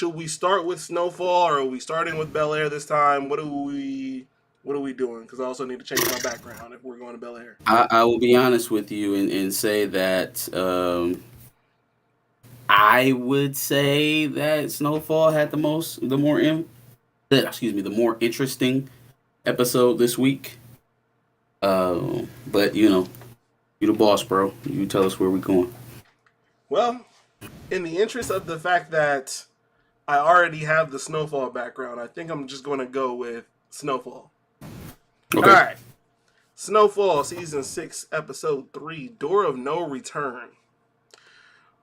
should we start with Snowfall or are we starting with Bel Air this time? What are we doing? Because I also need to change my background if we're going to Bel Air. I will be honest with you and say that I would say that Snowfall had the more interesting episode this week. But you the boss, bro. You tell us where we going. Well, in the interest of the fact that I already have the Snowfall background, I think I'm just going to go with Snowfall. All Okay. right. Snowfall, Season 6, Episode 3, Door of No Return.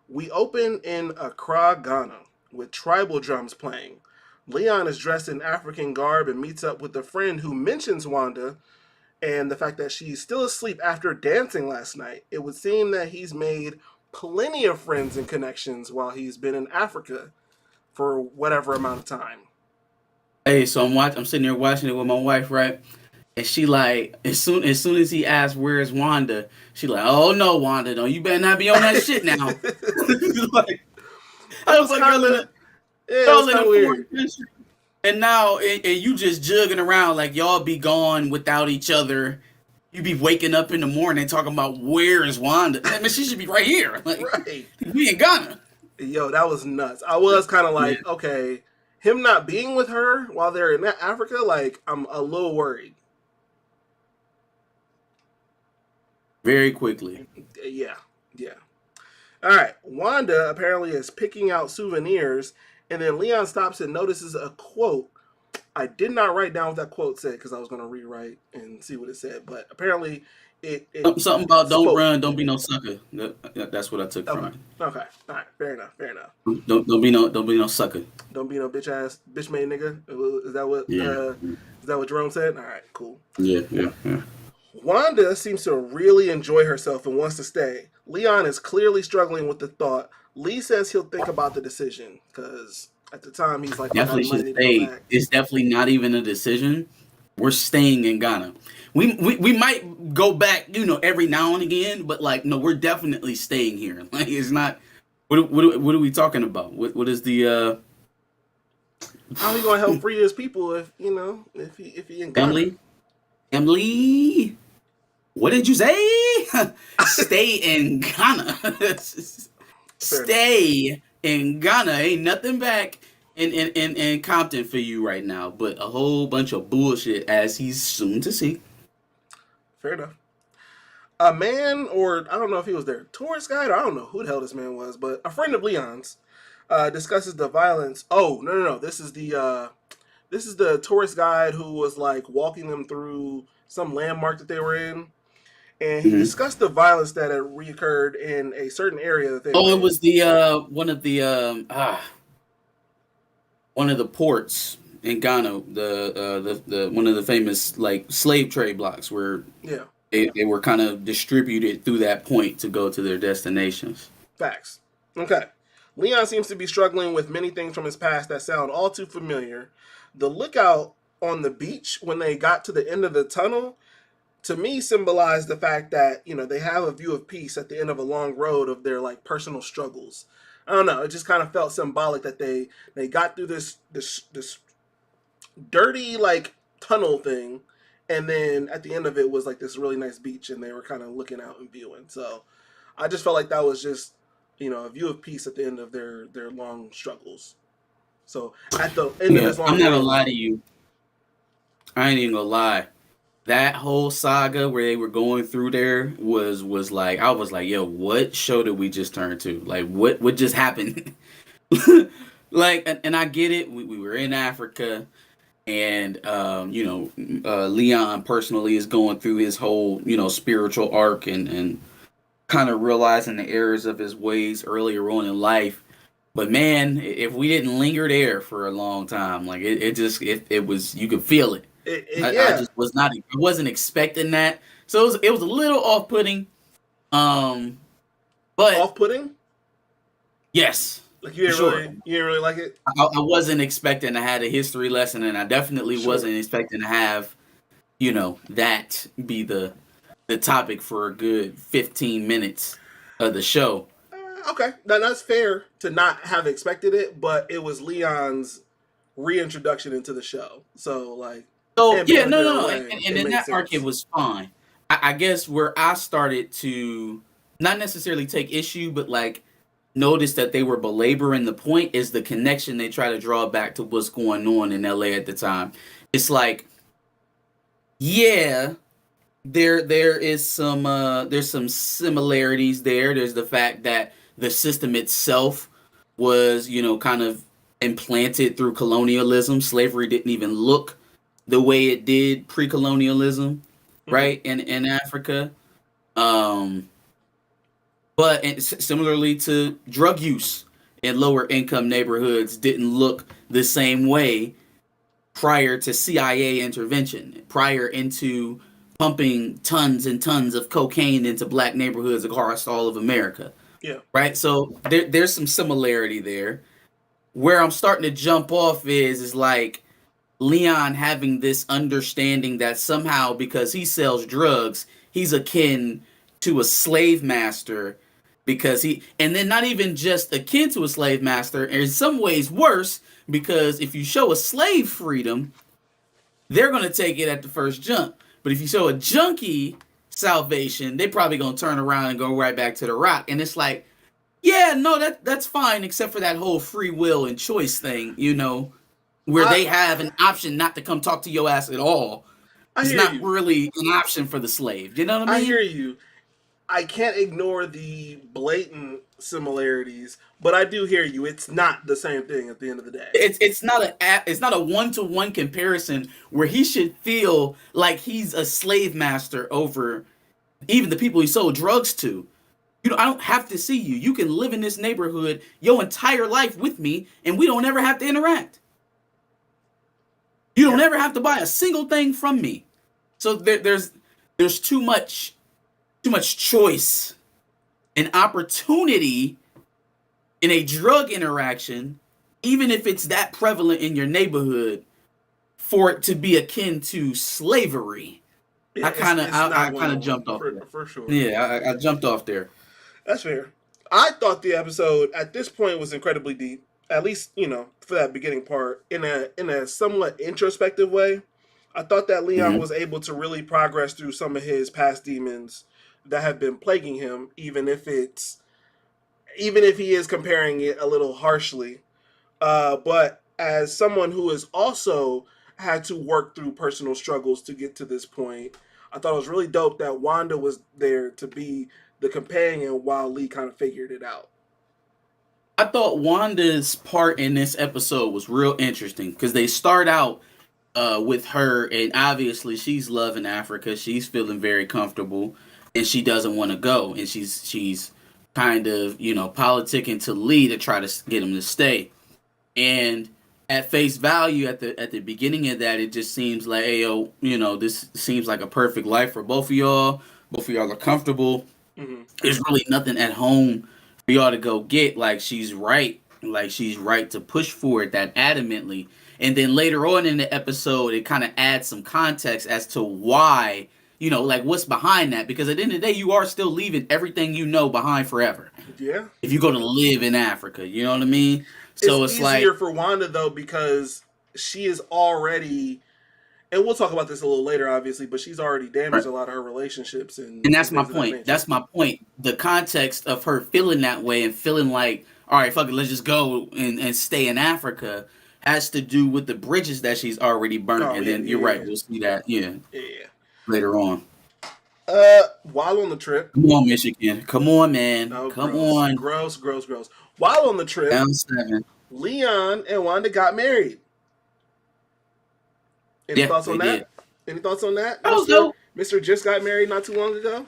We open in Accra, Ghana, with tribal drums playing. Leon is dressed in African garb and meets up with a friend who mentions Wanda and the fact that she's still asleep after dancing last night. It would seem that he's made plenty of friends and connections while he's been in Africa for whatever amount of time. Hey, so I'm sitting there watching it with my wife, right? And she like, as soon as he asked where's Wanda, she like, oh no, Wanda, no, you better not be on that shit now. Like, I It was was like, kind of, yeah, it was y'all in kind a of foreign weird. country, and now and you just jugging around like y'all be gone without each other. You be waking up in the morning talking about where is Wanda? I mean, she should be right here. Like Right. we in Ghana. Yo, that was nuts. I was kind of Yeah, like, okay, him not being with her while they're in Africa, like, I'm a little worried. very quickly. Yeah, yeah. All right. Wanda apparently is picking out souvenirs, and then Leon stops and notices a quote. I did not write down what that quote said because I was going to rewrite and see what it said, but apparently it Something about don't spoke. run, don't be no sucker. That's what I took from Okay. it. Okay. All right. Fair enough. Fair enough. Don't be no sucker. Don't be no bitch made nigga. Is that what Yeah, Jerome said? All right. Cool. yeah, yeah, yeah. Wanda seems to really enjoy herself and wants to stay. Leon is clearly struggling with the thought. Lee says he'll think about the decision because at the time he's like, fuck, I Definitely might should need to go stay. back. It's definitely not even a decision. We're staying in Ghana. We might go back, every now and again, but like no, we're definitely staying here. Like it's not. What are we talking about? What is the How he gonna help free his people if he in Ghana? family? Family? What did you say? Stay in Ghana. Fair enough. Stay in Ghana. Ain't nothing back in Compton for you right now, but a whole bunch of bullshit as he's soon to see. Fair enough. A man, or I don't know if he was their tourist guide, or I don't know who the hell this man was, but a friend of Leon's discusses the violence. Oh no. This is the tourist guide who was like walking them through some landmark that they were in, and he Mhm. discussed the violence that had reoccurred in a certain area that they were Oh, it in. was the one of the ports in Ghana, the one of the famous like slave trade blocks where Yeah, they were kind of distributed through that point to go to their destinations. facts. Okay. Leon seems to be struggling with many things from his past that sound all too familiar. The lookout on the beach when they got to the end of the tunnel to me symbolized the fact that they have a view of peace at the end of a long road of their like personal struggles. I don't know. It just kind of felt symbolic that they got through this dirty like tunnel thing, and then at the end of it was like this really nice beach, and they were kind of looking out and viewing. So I just felt like that was just a view of peace at the end of their long struggles. So at the end of Yeah, this I'm long not gonna road, lie to you. I ain't even gonna lie. That whole saga where they were going through there was like I was like, yo, what show did we just turn to? Like what just happened? Like and I get it. We were in Africa and Leon personally is going through his whole, spiritual arc and kind of realizing the errors of his ways earlier on in life. But man, if we didn't linger there for a long time, like it was you could feel it. I yeah, just I wasn't expecting that. So it was a little off putting. Um, but off-putting. yes, Like for sure. you didn't really like it. I wasn't expecting to have a history lesson, and I definitely Sure. wasn't expecting to have that be the topic for a good 15 minutes of the show. Okay, now that's fair to not have expected it, but it was Leon's reintroduction into the show. So like, So and yeah, being a no, hero no, no. way, And it in made that arc, it sense. was fine. I guess where I started to not necessarily take issue, but like notice that they were belaboring the point is the connection they try to draw back to what's going on in LA at the time. It's like, yeah, there is some there's some similarities there. There's the fact that the system itself was, kind of implanted through colonialism. Slavery didn't even look the way it did pre-colonialism, Mm-hmm. right? In Africa. Um but similarly to drug use in lower income neighborhoods didn't look the same way prior to CIA intervention, prior into pumping tons and tons of cocaine into black neighborhoods across all of America, Yeah. right? So there's some similarity there. Where I'm starting to jump off is like Leon having this understanding that somehow because he sells drugs, he's akin to a slave master because and then not even just akin to a slave master, in some ways worse, because if you show a slave freedom, they're going to take it at the first jump. But if you show a junkie salvation, they probably going to turn around and go right back to the rock. And it's like, yeah, no, that's fine, except for that whole free will and choice thing, where I they have an option not to come talk to your ass at all. I It's hear not you. really an option for the slave. You know what I I hear mean? you. I can't ignore the blatant similarities, but I do hear you. It's not the same thing at the end of the day. It's not a 1-to-1 comparison where he should feel like he's a slave master over even the people he sold drugs to. I don't have to see you. You can live in this neighborhood your entire life with me, and we don't ever have to interact. You don't Yeah. ever have to buy a single thing from me. So there's too much choice and opportunity in a drug interaction, even if it's that prevalent in your neighborhood, for it to be akin to slavery. Yeah, I kind of it's I not one kind of on one jumped off there. for sure. Yeah, I jumped off there. That's fair. I thought the episode at this point was incredibly deep. At least for that beginning part, in a somewhat introspective way. I thought that Leon Hmm. was able to really progress through some of his past demons that have been plaguing him, even if he is comparing it a little harshly. But as someone who has also had to work through personal struggles to get to this point, I thought it was really dope that Wanda was there to be the companion while Lee kind of figured it out. I thought Wanda's part in this episode was real interesting because they start out with her, and obviously she's loving Africa. She's feeling very comfortable, and she doesn't want to go, and she's kind of politicking to Lee to try to get him to stay. And at face value, at the beginning of that, it just seems like, hey, yo, this seems like a perfect life for both of y'all. Both of y'all are comfortable. Mm-hmm. There's really nothing at home for y'all to go get. Like she's right. Like she's right to push for it that adamantly. And then later on in the episode, it kind of adds some context as to why, like what's behind that. Because at the end of the day, you are still leaving everything you know behind forever. Yeah, If you're going to live in Africa, you know what I mean? it's So it's like, easier for Wanda though because she is already, and we'll talk about this a little later, obviously, but she's already damaged a lot of her relationships and and that's my things of that point. nature. That's my point. The context of her feeling that way and feeling like, all right, fuck it, let's just go and stay in Africa has to do with the bridges that she's already burnt. Oh And yeah, then you're yeah, right, yeah, we'll see that, yeah, yeah. later on. While on the trip, Come on, Michigan. Come on, man. oh Come gross, on. gross, gross, gross. While on the trip, Down 7. Leon and Wanda got married. Any Yeah, thoughts they on did. that? Any thoughts on that, That was Mister? dope. Mister just got married not too long ago.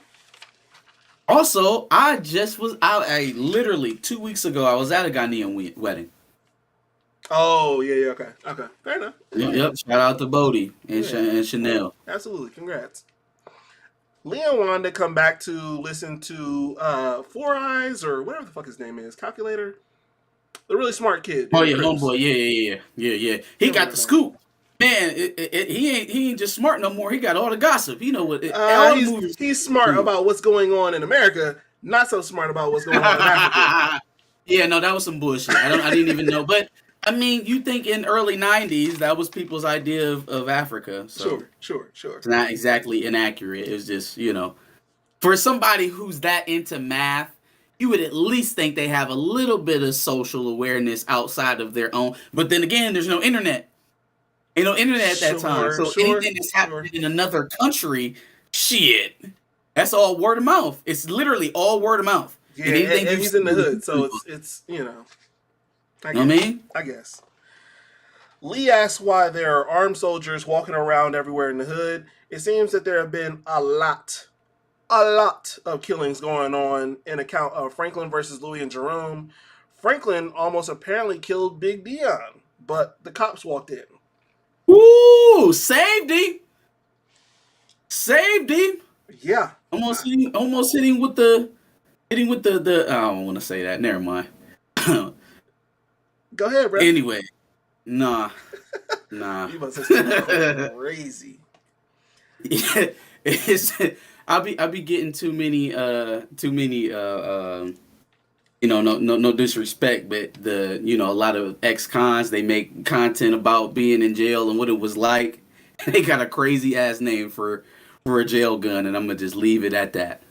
Also, I just was out. I literally 2 weeks ago, I was at a Ghanaian wedding. Oh yeah, yeah, okay, okay, fair enough. Yep, Yeah, yep. Shout out to Bodie and, yeah, and Chanel. absolutely. Congrats. Leon and Wanda come back to listen to Four Eyes or whatever the fuck his name is, Calculator. The really smart kid in Oh the yeah, Crips. homeboy. Yeah. He Can't got remember the his name. scoop. Man, he ain't just smart no more. He got all the gossip. You know what? All the He's movies. he's smart Do. about what's going on in America. not so smart about what's going on in Africa. Yeah, no, that was some bullshit. I didn't even know. But I mean, you think in early '90s that was people's idea of Africa, so Sure. it's not exactly inaccurate. It was just for somebody who's that into math, you would at least think they have a little bit of social awareness outside of their own. But then again, there's no internet. Ain't no internet at that time. So anything that's happening in another country, shit, that's all word of mouth. It's literally all word of mouth. Yeah, and he's in the hood, so it's I guess. Lee asks why there are armed soldiers walking around everywhere in the hood. It seems that there have been a lot of killings going on in account of Franklin versus Louis and Jerome. Franklin almost apparently killed Big Deon, but the cops walked in. Ooh, saved him. Saved him. Yeah. Almost hitting with the I don't want to say that. Never mind. Go ahead, bro. Anyway, nah. You about to say crazy. Yeah, I'll be getting too many no disrespect, but a lot of ex-cons, they make content about being in jail and what it was like. They got a crazy ass name for a jail gun, and I'm gonna just leave it at that.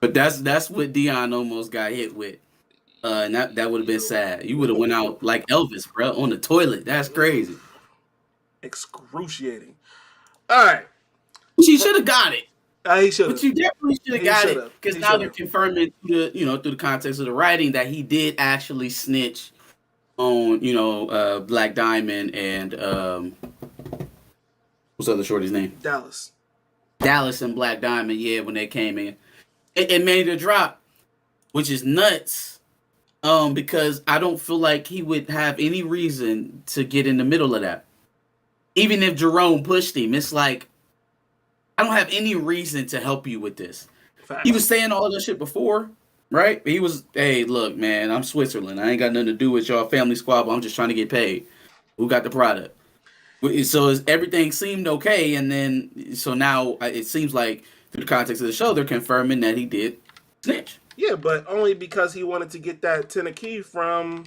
But that's what Deon almost got hit with. And that would have been sad. You would have went out like Elvis, bro, on the toilet. That's crazy. Excruciating. All right. She should have got it. He should have. But you definitely should have got it, because now they're confirming through the context of the writing that he did actually snitch on Black Diamond and what's the other shorty's name? Dallas and Black Diamond. Yeah, when they came in, it made a drop, which is nuts. Because I don't feel like he would have any reason to get in the middle of that. Even if Jerome pushed him, it's like, I don't have any reason to help you with this. Facts. He was saying all that shit before, right? He was, hey, look, man, I'm Switzerland. I ain't got nothing to do with y'all family squabble. I'm just trying to get paid. Who got the product? So everything seemed okay, and then, so now it seems like, through the context of the show, they're confirming that he did snitch. Yeah, but only because he wanted to get that Tennessee from,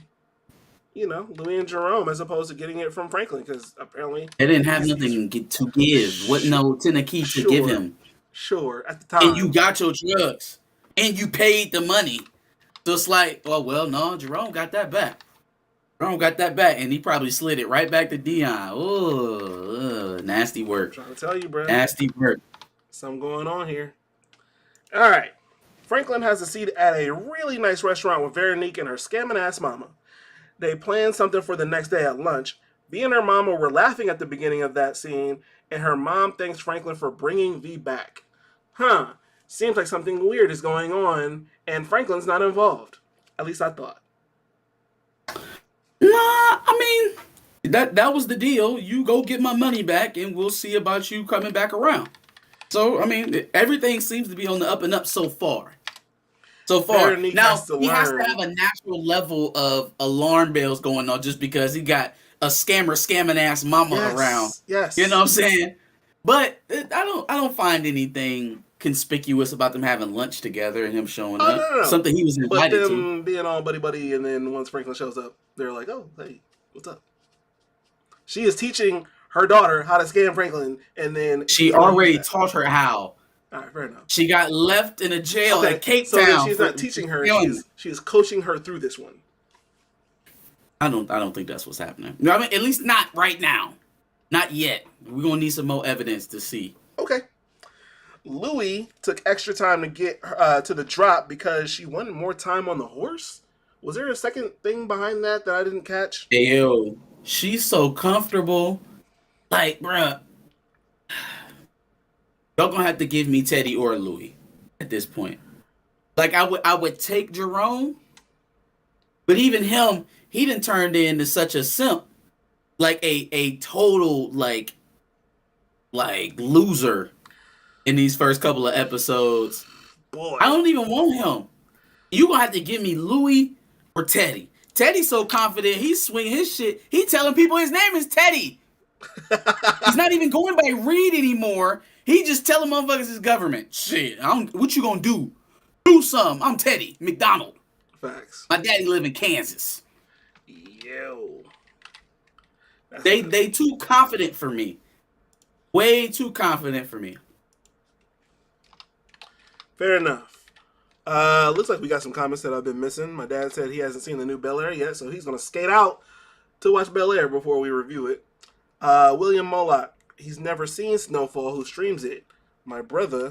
Louis and Jerome, as opposed to getting it from Franklin, because apparently they didn't have nothing to give. What no Tennessee to give him? Sure, at the time. And you got your drugs, and you paid the money. So it's like, no, Jerome got that back. And he probably slid it right back to Deon. Oh, nasty work. I'm trying to tell you, bro. Nasty work. Something going on here. All right. Franklin has a seat at a really nice restaurant with Veronique and her scamming ass mama. They plan something for the next day at lunch. V and her mama were laughing at the beginning of that scene, and her mom thanks Franklin for bringing V back. Seems like something weird is going on, and Franklin's not involved. At least I thought. Nah, I mean, that was the deal. You go get my money back, and we'll see about you coming back around. So, I mean, everything seems to be on the up and up so far. Now, he has to have a natural level of alarm bells going on just because he got a scamming ass mama around. Yes. You know what I'm saying? But I don't find anything conspicuous about them having lunch together and him showing up. No. Something he was invited to. But them being all buddy, and then once Franklin shows up, they're like, oh, hey, what's up? She is teaching her daughter how to scam Franklin, and then she already taught her how. All right, fair enough. She got left in a jail at Cape Town. So she's not teaching her; she's coaching her through this one. I don't think that's what's happening. I mean, at least not right now, not yet. We're gonna need some more evidence to see. Okay. Louis took extra time to get to the drop because she wanted more time on the horse. Was there a second thing behind that I didn't catch? Hey, yo, she's so comfortable. Like, bruh, y'all gonna have to give me Teddy or Louis at this point. Like, I would take Jerome, but even him, he done turned into such a simp, like a total like loser in these first couple of episodes. Boy, I don't even want him. You gonna have to give me Louis or Teddy. Teddy's so confident, he's swinging his shit. He telling people his name is Teddy. He's not even going by Reed anymore. He just telling motherfuckers his government. Shit, what you gonna do? Do something. I'm Teddy McDonald. Facts. My daddy live in Kansas. Yo. They too confident for me. Way too confident for me. Fair enough. Looks like we got some comments that I've been missing. My dad said he hasn't seen the new Bel Air yet, so he's gonna skate out to watch Bel Air before we review it. William Moloch, he's never seen Snowfall, who streams it. My brother,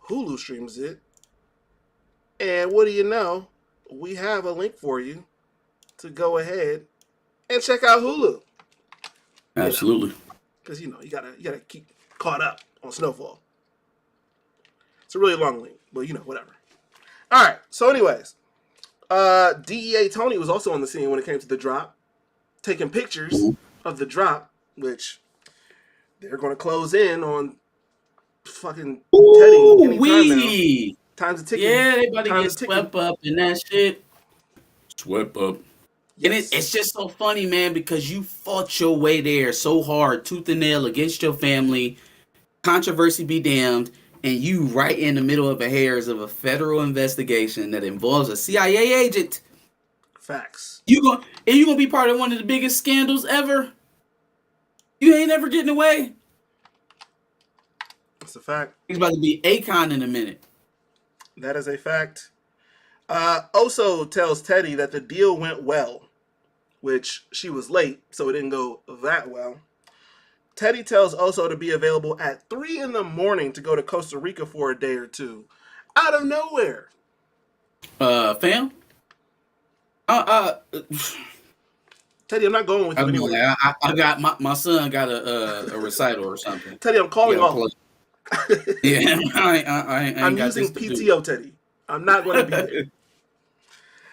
Hulu, streams it. And what do you know? We have a link for you to go ahead and check out Hulu. Absolutely. Because you gotta keep caught up on Snowfall. It's a really long link, but whatever. All right. So, anyways, DEA Tony was also on the scene when it came to the drop, taking pictures of the drop, which they're going to close in on fucking Teddy anytime now. Time's a ticking. Yeah, they about to get swept up in that shit. Swept up. Yes. And it's just so funny, man, because you fought your way there so hard, tooth and nail against your family, controversy be damned, and you right in the middle of the hairs of a federal investigation that involves a CIA agent. Facts. You gonna be part of one of the biggest scandals ever? You ain't ever getting away. That's a fact. He's about to be Akon in a minute. That is a fact. Oso tells Teddy that the deal went well, which she was late, so it didn't go that well. Teddy tells Oso to be available at 3 a.m. to go to Costa Rica for a day or two. Out of nowhere. Fam? Teddy, I'm not going with you anywhere. I got my son got a recital or something. Teddy, I'm calling off. Yeah, I'm using PTO, Teddy. I'm not going to be there.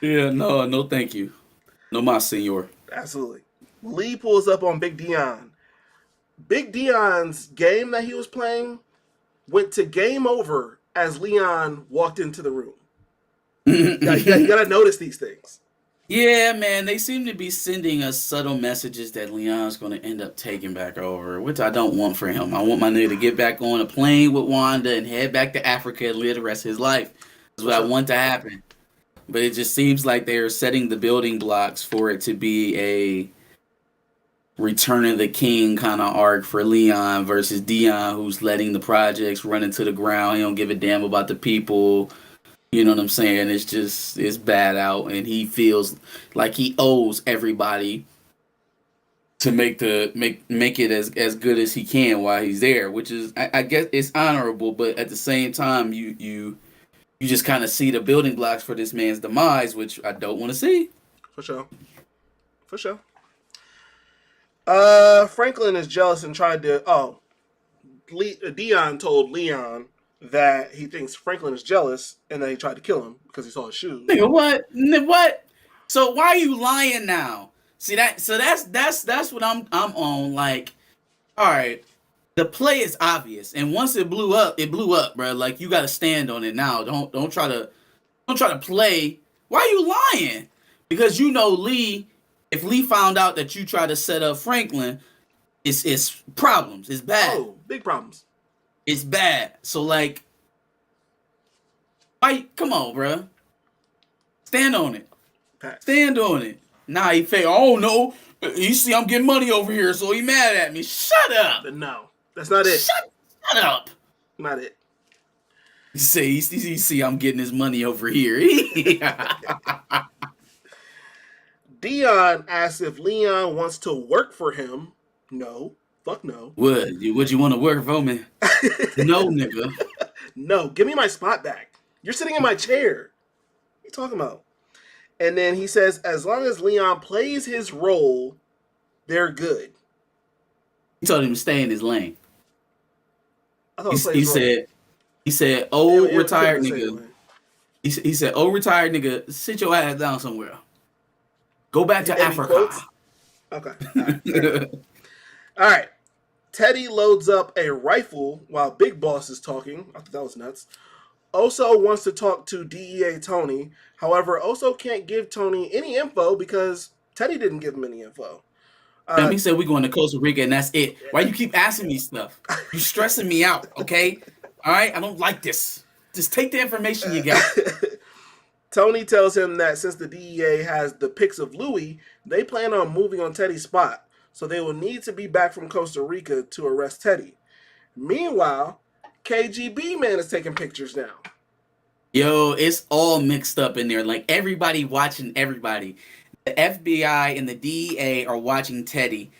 Yeah, no, thank you. No mas, senor. Absolutely. Lee pulls up on Big Deon. Big Deon's game that he was playing went to game over as Leon walked into the room. You gotta notice these things. Yeah, man, they seem to be sending us subtle messages that Leon's going to end up taking back over, which I don't want for him. I want my nigga to get back on a plane with Wanda and head back to Africa and live the rest of his life. That's what I want to happen. But it just seems like they're setting the building blocks for it to be a Return of the King kind of arc for Leon versus Deon, who's letting the projects run into the ground. He don't give a damn about the people. You know what I'm saying? It's bad out, and he feels like he owes everybody to make it as good as he can while he's there, which is I guess it's honorable, but at the same time you just kind of see the building blocks for this man's demise, which I don't want to see. For sure. Franklin is jealous and tried to. Deon told Leon that he thinks Franklin is jealous, and then he tried to kill him because he saw his shoes. Nigga, what? So why are you lying now? See that? So that's what I'm on. Like, all right, the play is obvious, and once it blew up, bro. Like, you got to stand on it now. Don't try to play. Why are you lying? Because Lee. If Lee found out that you tried to set up Franklin, it's problems. It's bad. Oh, big problems. It's bad. So, like, why? Come on, bro. Stand on it. Stand on it. Nah, he fake. Oh no, you see, I'm getting money over here, so he mad at me. Shut up. No, that's not it. Shut up. Not it. You see, I'm getting his money over here. Deon asks if Leon wants to work for him. No. Fuck no. Would you want to work for me? No, nigga. No, give me my spot back. You're sitting in my chair. What are you talking about? And then he says, as long as Leon plays his role, they're good. He told him to stay in his lane. I thought he said, oh, retired nigga. He said, oh, retired nigga, sit your ass down somewhere. Go back to Africa. Okay. All right. All right. Teddy loads up a rifle while Big Boss is talking. I thought that was nuts. Oso wants to talk to DEA Tony. However, Oso can't give Tony any info because Teddy didn't give him any info. He said we going to Costa Rica and that's it. Why you keep asking me stuff? You stressing me out, okay? All right, I don't like this. Just take the information you got. Tony tells him that since the DEA has the pics of Louis, they plan on moving on Teddy's spot, so they will need to be back from Costa Rica to arrest Teddy. Meanwhile, KGB man is taking pictures now. Yo, it's all mixed up in there. Like everybody watching everybody. The FBI and the DEA are watching Teddy.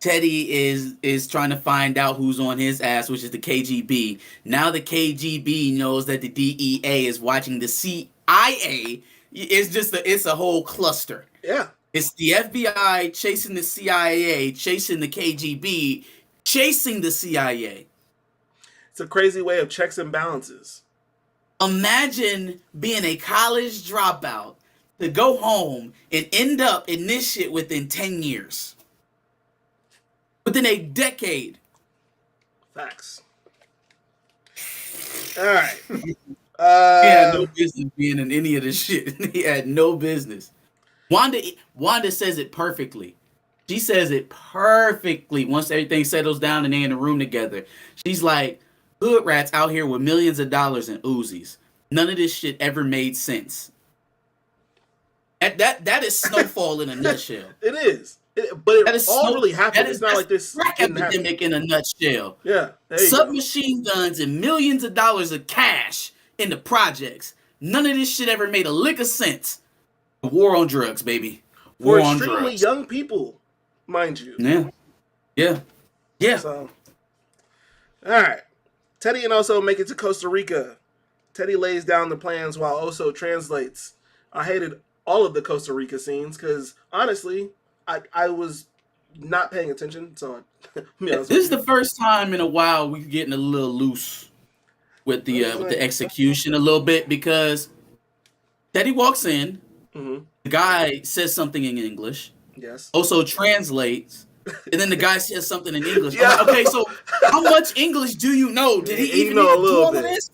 Teddy is trying to find out who's on his ass, which is the KGB. Now the KGB knows that the DEA is watching the CIA. It's a whole cluster. Yeah. It's the FBI chasing the CIA, chasing the KGB, chasing the CIA. It's a crazy way of checks and balances. Imagine being a college dropout to go home and end up in this shit within 10 years. Within a decade. Facts. All right. He had no business being in any of this shit. He had no business. Wanda says it perfectly. She says it perfectly once everything settles down and they're in the room together. She's like, hood rats out here with millions of dollars in Uzis. None of this shit ever made sense. That is Snowfall in a nutshell. It is. But it all really happened. It's not like this crack epidemic in a nutshell. Yeah. Submachine guns and millions of dollars of cash in the projects. None of this shit ever made a lick of sense. War on drugs, baby. For extremely young people, mind you. Yeah. So, all right. Teddy and Oso make it to Costa Rica. Teddy lays down the plans while Oso translates. I hated all of the Costa Rica scenes because, honestly, I was not paying attention. So, this is the first time in a while we're getting a little loose with the execution a little bit because Teddy walks in. Mm-hmm. The guy says something in English. Yes. Oso translates. And then the guy says something in English. Yeah. Like, okay, so how much English do you know? Did he even know a little bit? Of this?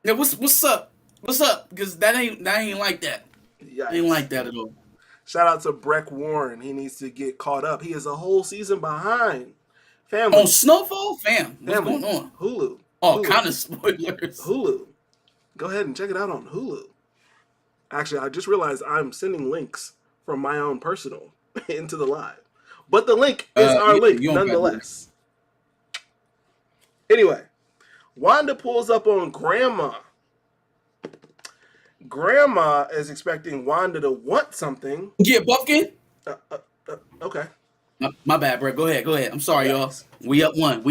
Yeah, what's up? What's up? Because that ain't like that. Yikes. Ain't like that at all. Shout out to Breck Warren. He needs to get caught up. He is a whole season behind. Family. On Snowfall? What's going on? Hulu. All kind of spoilers. Hulu. Go ahead and check it out on Hulu. Actually, I just realized I'm sending links from my own personal into the live. But the link is our link, nonetheless. Anyway, Wanda pulls up on Grandma. Grandma is expecting Wanda to want something. Yeah, Buffkin? Okay. My bad, bro. Go ahead. I'm sorry, y'all. We up one.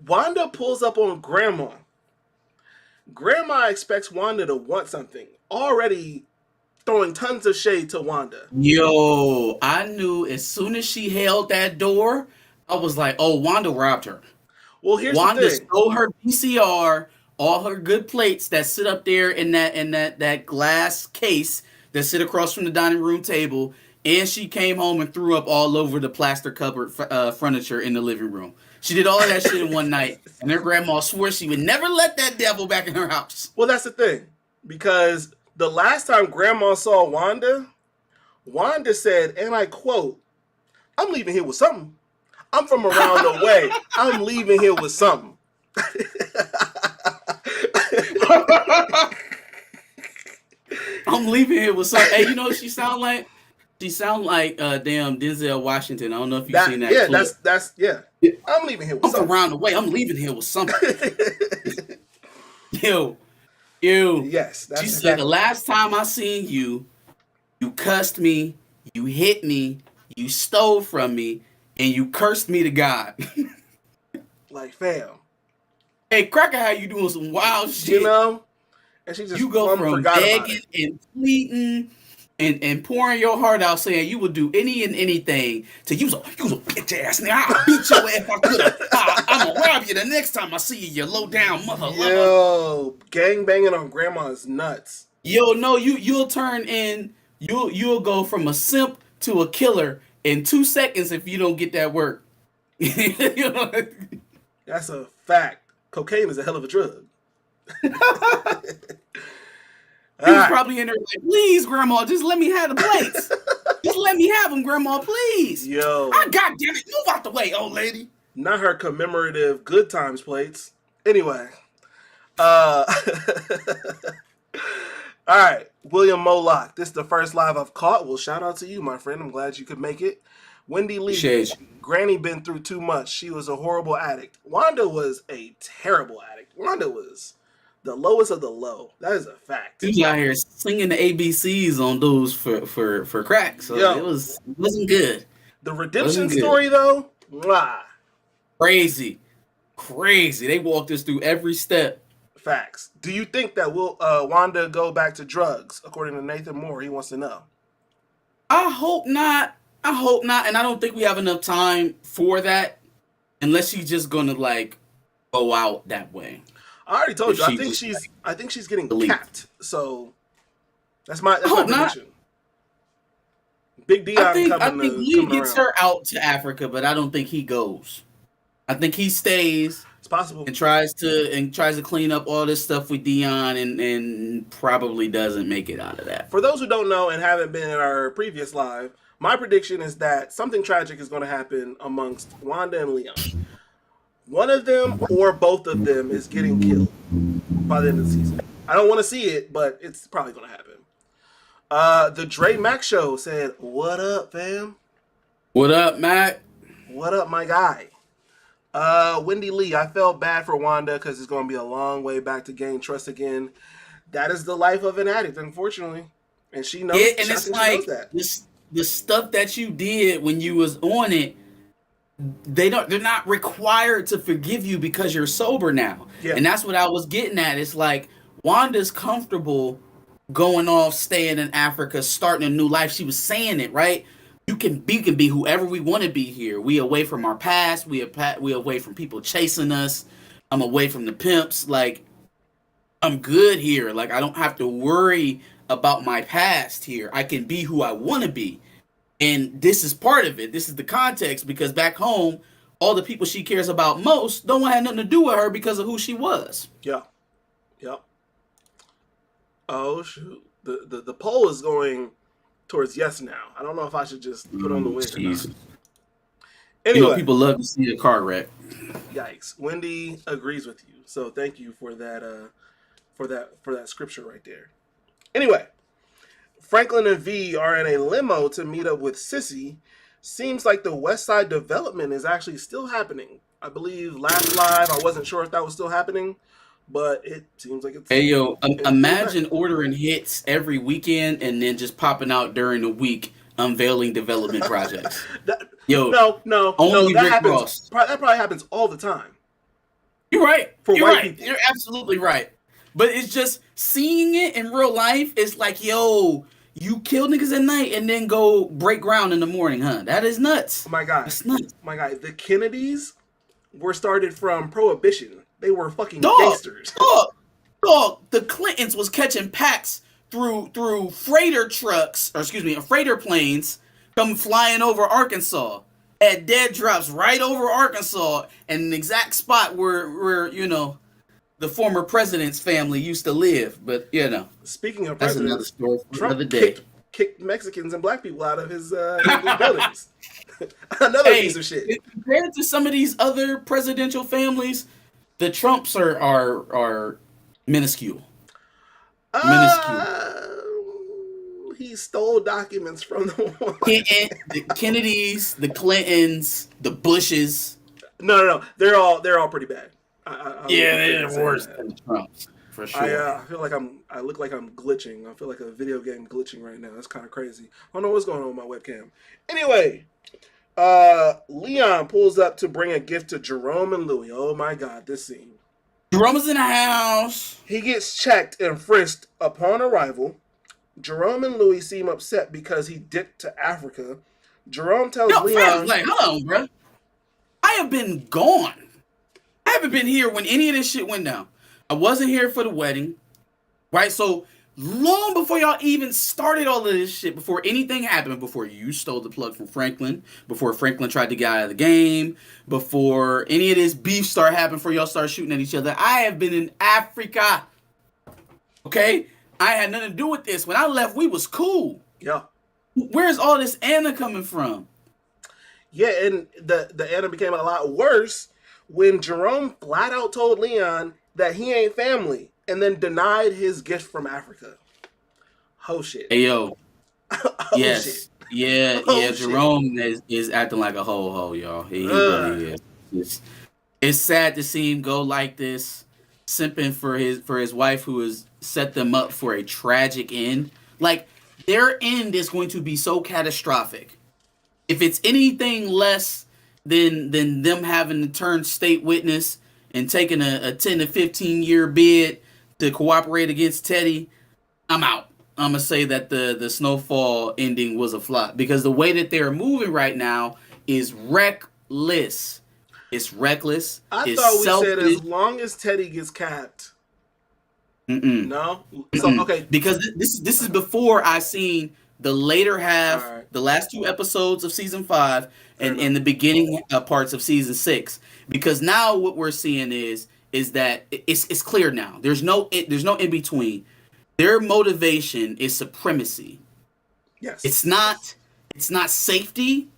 Wanda pulls up on Grandma. Grandma expects Wanda to want something. Already throwing tons of shade to Wanda. Yo, I knew as soon as she held that door, I was like, oh, Wanda robbed her. Well, here's Wanda the thing. stole her VCR, all her good plates that sit up there in that glass case that sit across from the dining room table, and she came home and threw up all over the plaster cupboard furniture in the living room. She did all of that shit in one night, and her grandma swore she would never let that devil back in her house. Well, that's the thing, because the last time Grandma saw Wanda, Wanda said, and I quote, "I'm leaving here with something. I'm from around the way. I'm leaving here with something." I'm leaving here with something. Hey, you know what she sound like? She sound like damn Denzel Washington. I don't know if you've seen that clip. Yeah. I'm leaving here with something. I'm around the way. I'm leaving here with something. Yo. Yes. She said, the last time I seen you, you cussed me, you hit me, you stole from me, and you cursed me to God. Like, fam. Hey, Cracker, how you doing some wild shit? You know? And she just go from begging and pleading and pouring your heart out, saying you would do any and anything to you. So you was a bitch ass nigga. I'll beat your ass if I could have. I'm gonna rob you the next time I see you, you low down mother. Yo, gang banging on Grandma is nuts. Yo, no, you'll turn in. You'll go from a simp to a killer in 2 seconds if you don't get that work. You know? That's a fact. Cocaine is a hell of a drug. He was probably in there like, please, Grandma, just let me have the plates. Just let me have him, Grandma, please. Yo. God damn it. Move out the way, old lady. Not her commemorative good times plates. Anyway. All right. William Moloch. This is the first live I've caught. Well, shout out to you, my friend. I'm glad you could make it. Wendy Lee. Shades. Granny been through too much. She was a horrible addict. Wanda was a terrible addict. Wanda was the lowest of the low. That is a fact. He out here singing the ABCs on dudes for crack. So it wasn't good. The redemption story, though, mwah. Crazy. They walked us through every step. Facts. Do you think that will Wanda go back to drugs? According to Nathan Moore, he wants to know. I hope not. And I don't think we have enough time for that unless she's just gonna like go out that way. I already told you. I think she's getting capped. So that's my prediction. Big Deon I think Lee gets her out to Africa, but I don't think he goes. I think he stays. It's possible. And tries to clean up all this stuff with Deon and probably doesn't make it out of that. For those who don't know and haven't been in our previous live, my prediction is that something tragic is going to happen amongst Wanda and Leon. One of them or both of them is getting killed by the end of the season. I don't want to see it, but it's probably going to happen. The Dre Mac Show said, "What up, fam? What up, Mac? What up, my guy?" Wendy Lee, I felt bad for Wanda because it's going to be a long way back to gain trust again. That is the life of an addict, unfortunately, and she knows. Yeah, and it's like the stuff that you did when you was on it. They're not required to forgive you because you're sober now. Yeah. And that's what I was getting at. It's like Wanda's comfortable going off, staying in Africa, starting a new life. She was saying it, right? We can be whoever we want to be here. We away from our past. We away from people chasing us. I'm away from the pimps. Like, I'm good here. Like, I don't have to worry about my past here. I can be who I want to be. And this is part of it. This is the context, because back home, all the people she cares about most don't have nothing to do with her because of who she was. Yeah. Yep. Oh, shoot. The poll is going towards yes now. I don't know if I should just put on the wig or not. Anyway. People love to see a car wreck. Yikes. Wendy agrees with you. So thank you for that for that scripture right there. Anyway. Franklin and V are in a limo to meet up with Sissy. Seems like the West Side development is actually still happening. I believe last live, I wasn't sure if that was still happening, but it seems like it's... Hey, yo, imagine ordering hits every weekend and then just popping out during the week unveiling development projects. No, that happens. That probably happens all the time. You're right. You're white people. You're absolutely right. But it's just seeing it in real life. It's like, yo, you kill niggas at night and then go break ground in the morning, huh? That is nuts. My guy. That's nuts. My guy. The Kennedys were started from Prohibition. They were fucking gangsters. Dog. The Clintons was catching packs through freighter planes come flying over Arkansas at dead drops right over Arkansas, and an exact spot where the former president's family used to live. But speaking of that's presidents, another story for Trump another day. Kicked Mexicans and black people out of his buildings. Another piece of shit. Compared to some of these other presidential families, the Trumps are minuscule. He stole documents from the Kennedys, the Clintons, the Bushes. No. They're all pretty bad. They're worse than the Trumps, for sure. I feel like I look like I'm glitching. I feel like a video game glitching right now. That's kind of crazy. I don't know what's going on with my webcam. Anyway, Leon pulls up to bring a gift to Jerome and Louie. Oh my God, this scene. Jerome is in the house. He gets checked and frisked upon arrival. Jerome and Louie seem upset because he dipped to Africa. Jerome tells Leon... hold on, bro. I have been gone. I haven't been here when any of this shit went down. I wasn't here for the wedding, right? So long before y'all even started all of this shit, before anything happened, before you stole the plug from Franklin, before Franklin tried to get out of the game, before any of this beef started happening, before y'all started shooting at each other, I have been in Africa. Okay? I had nothing to do with this. When I left, we was cool. Yeah. Where's all this Anna coming from? Yeah, and the Anna became a lot worse when Jerome flat out told Leon that he ain't family, and then denied his gift from Africa. Oh shit. Hey yo, Oh shit. yes, yeah, Oh yeah. shit. Jerome is acting like a ho, y'all. He Ugh. really is. It's sad to see him go like this, simping for his wife who has set them up for a tragic end. Like their end is going to be so catastrophic. If it's anything less than them having to turn state witness and taking a 10 to 15 year bid to cooperate against Teddy, I'm out. I'm gonna say that the Snowfall ending was a flop because the way that they're moving right now is reckless. It's reckless. I It's thought we said selfish. as long as Teddy gets capped. Mm-mm. No? So Mm-mm. okay. Because this is before I seen the later half, Alright. the last two episodes of season 5, Fair and enough. the beginning parts of season 6. Because now what we're seeing is that it's clear now. There's no in between. Their motivation is supremacy. Yes. It's not safety.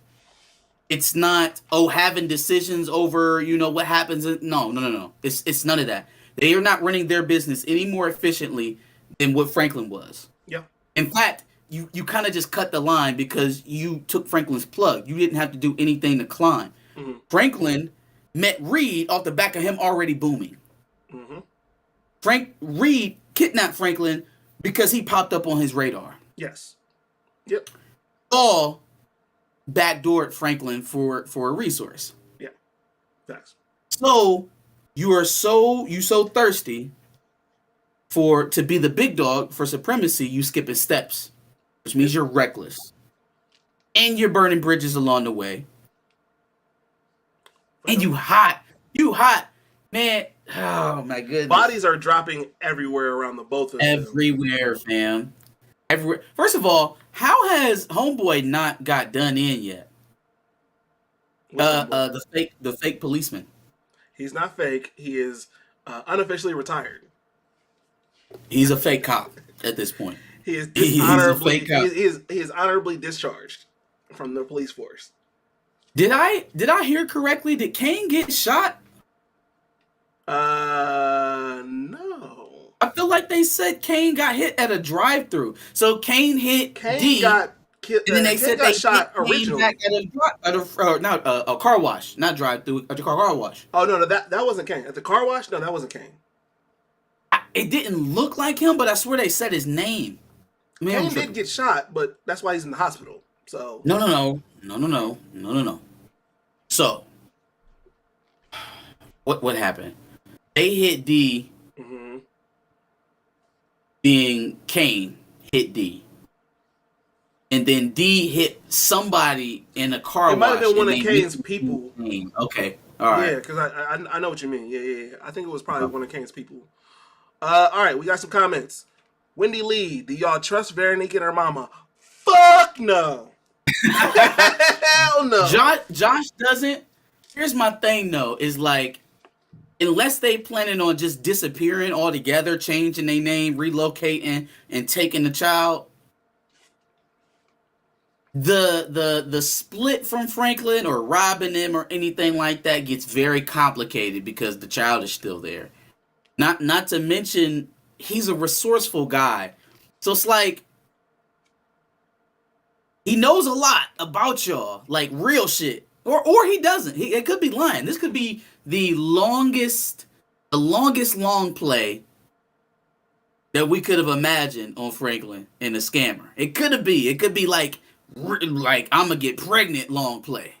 It's not having decisions over what happens. No. It's none of that. They are not running their business any more efficiently than what Franklin was. Yeah. In fact, you kind of just cut the line because you took Franklin's plug. You didn't have to do anything to climb. Mm-hmm. Franklin met Reed off the back of him already booming. Mm-hmm. Reed kidnapped Franklin because he popped up on his radar. Yes. Yep. All backdoored Franklin for a resource. Yeah. Facts. So you so thirsty to be the big dog for supremacy, you skipping steps, which means you're reckless. And you're burning bridges along the way. And you hot. You hot. Man, oh my goodness. Bodies are dropping everywhere around the both of them. Everywhere, fam. Everywhere. First of all, how has Homeboy not got done in yet? The fake policeman. He's not fake. He is unofficially retired. He's a fake cop at this point. He is He's a dishonorably. fake cop. He is honorably discharged from the police force. Did I hear correctly? Did Kane get shot? No. I feel like they said Kane got hit at a drive-through. So Kane hit Kane D, got killed. and then they said they shot hit Kane originally. back at a car wash, not drive-through, a car wash. Oh no, that wasn't Kane. At the car wash, no, that wasn't Kane. It didn't look like him, but I swear they said his name. Kane did get shot, but that's why he's in the hospital. So No. So what happened? They hit D, being Kane hit D, and then D hit somebody in a car wash. it might have been one of and they Kane's missed people. Kane. Okay, all right. Yeah, because I know what you mean. Yeah. I think it was probably one of Kane's people. All right, we got some comments. Wendy Lee, do y'all trust Veronique and her mama? Fuck no. Hell no. Josh doesn't. Here's my thing though, is like, unless they planning on just disappearing altogether, changing their name, relocating, and taking the child, the split from Franklin or robbing him or anything like that gets very complicated because the child is still there. Not to mention he's a resourceful guy. So it's like he knows a lot about y'all, like real shit. Or he doesn't. It could be lying. This could be the longest long play that we could have imagined on Franklin and the scammer. It could be. It could be like I'm gonna get pregnant long play.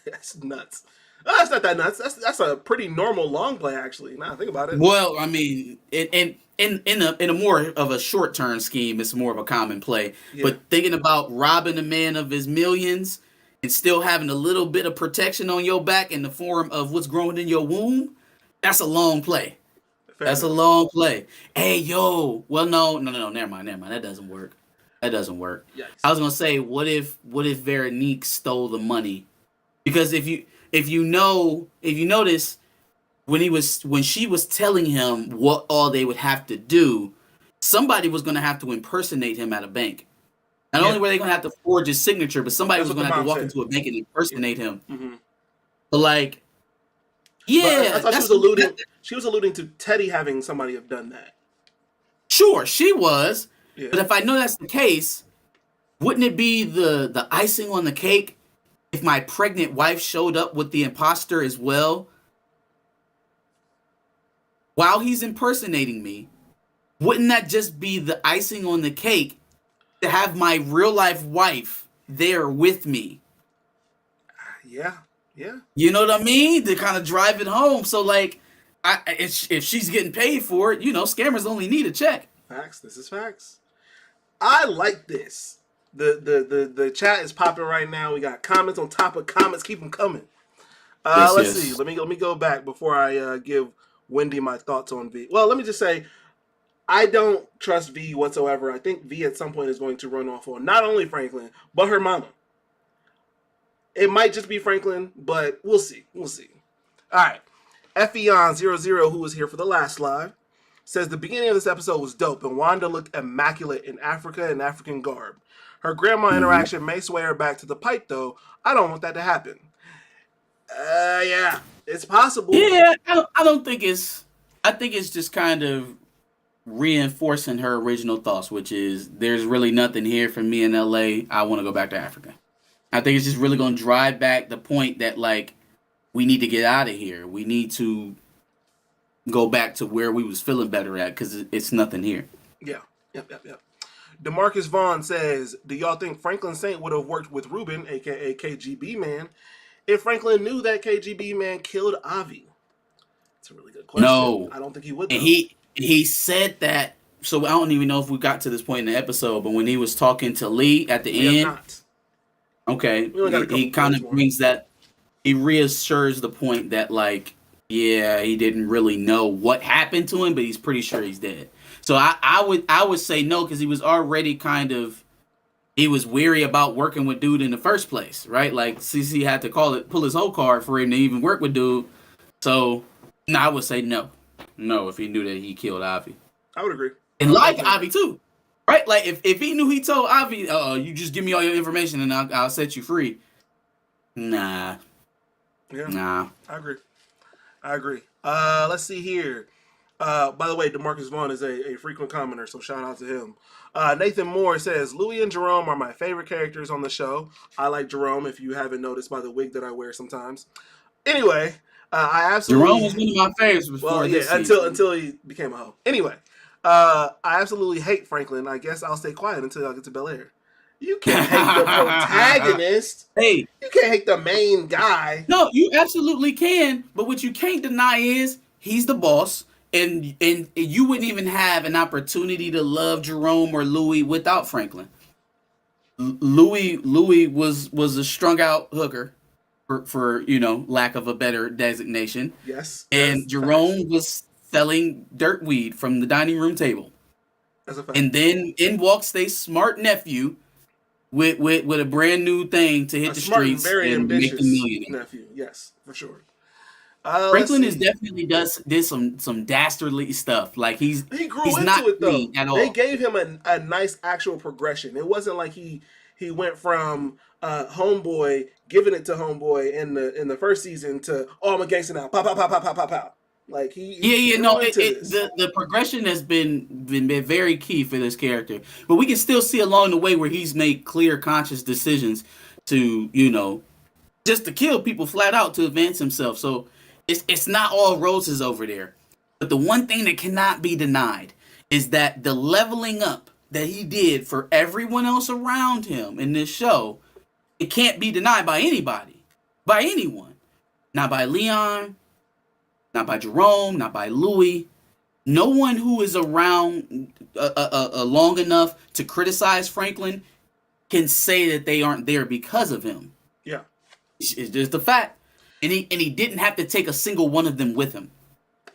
That's nuts. Oh, that's not that nuts. That's a pretty normal long play, actually. Now think about it. Well, I mean, in a more of a short term scheme, it's more of a common play. Yeah. But thinking about robbing a man of his millions and still having a little bit of protection on your back in the form of what's growing in your womb, that's a long play. That's a long play. Hey, yo. Well, no. Never mind. That doesn't work. Yikes. I was gonna say, what if Veronique stole the money? Because if you notice, when she was telling him what all they would have to do, somebody was gonna have to impersonate him at a bank. Not only were they going to have to forge his signature, but somebody That's was what the going to have to mom walk said. into a bank and impersonate him. Mm-hmm. But like, But yeah, I thought she was alluding. She was alluding to Teddy having somebody have done that. Sure, she was. Yeah. But if I know that's the case, wouldn't it be the icing on the cake if my pregnant wife showed up with the imposter as well while he's impersonating me? Wouldn't that just be the icing on the cake to have my real life wife there with me? Yeah. Yeah. You know what I mean? To kind of drive it home. So like, if she's getting paid for it, scammers only need a check. Facts. This is facts. I like this. The chat is popping right now. We got comments on top of comments. Keep them coming. Let's see. Let me go back before I give Wendy my thoughts on V. Well, let me just say, I don't trust V whatsoever. I think V at some point is going to run off on not only Franklin but her mama. It might just be Franklin, but we'll see. We'll see. All right. Feon00, who was here for the last live, says the beginning of this episode was dope, and Wanda looked immaculate in Africa and African garb. Her grandma interaction may sway her back to the pipe, though. I don't want that to happen. Yeah, it's possible. Yeah, I don't think it's. I think it's just kind of reinforcing her original thoughts, which is there's really nothing here for me in LA. I want to go back to Africa. I think it's just really going to drive back the point that like we need to get out of here. We need to go back to where we was feeling better at because it's nothing here. Yeah. Yep. DeMarcus Vaughn says, do y'all think Franklin Saint would have worked with Ruben, a.k.a. KGB Man, if Franklin knew that KGB Man killed Avi? It's a really good question. No. I don't think he would, though. And he said that, so I don't even know if we got to this point in the episode, but when he was talking to Lee at the end. Not. Okay. He kind of brings that, he reassures the point that, like, yeah, he didn't really know what happened to him, but he's pretty sure he's dead. So I would say no, because he was already he was weary about working with dude in the first place, right? Like CC had to pull his whole card for him to even work with dude. So no, I would say no. No, if he knew that he killed Avi. I would agree. And lied to Avi too. Right? Like if he knew he told Avi, you just give me all your information and I'll set you free. Nah. Yeah. Nah. I agree. Let's see here. By the way, DeMarcus Vaughn is a frequent commenter, so shout out to him. Nathan Moore says, Louis and Jerome are my favorite characters on the show. I like Jerome, if you haven't noticed by the wig that I wear sometimes. Anyway, I absolutely... Jerome was one of my favorites before this season. until he became a hoe. Anyway, I absolutely hate Franklin. I guess I'll stay quiet until y'all get to Bel Air. You can't hate the protagonist. Hey. You can't hate the main guy. No, you absolutely can. But what you can't deny is he's the boss. And you wouldn't even have an opportunity to love Jerome or Louis without Franklin. Louis was a strung out hooker for lack of a better designation. Yes. And Jerome was selling dirt weed from the dining room table. That's a fact. And then in walks their smart nephew with a brand new thing to hit the streets very and ambitious make the million. nephew. Yes, for sure. Franklin is definitely did some dastardly stuff. Like he grew into not it though. At all. They gave him a nice actual progression. It wasn't like he went from Homeboy giving it to Homeboy in the first season to I'm a gangster now. Pow pow pow pow pow pow pow. Like the progression has been very key for this character. But we can still see along the way where he's made clear, conscious decisions to just to kill people flat out to advance himself. So. It's not all roses over there. But the one thing that cannot be denied is that the leveling up that he did for everyone else around him in this show, it can't be denied by anybody. By anyone. Not by Leon, not by Jerome, not by Louis. No one who is around long enough to criticize Franklin can say that they aren't there because of him. Yeah. It's just a fact. And he didn't have to take a single one of them with him.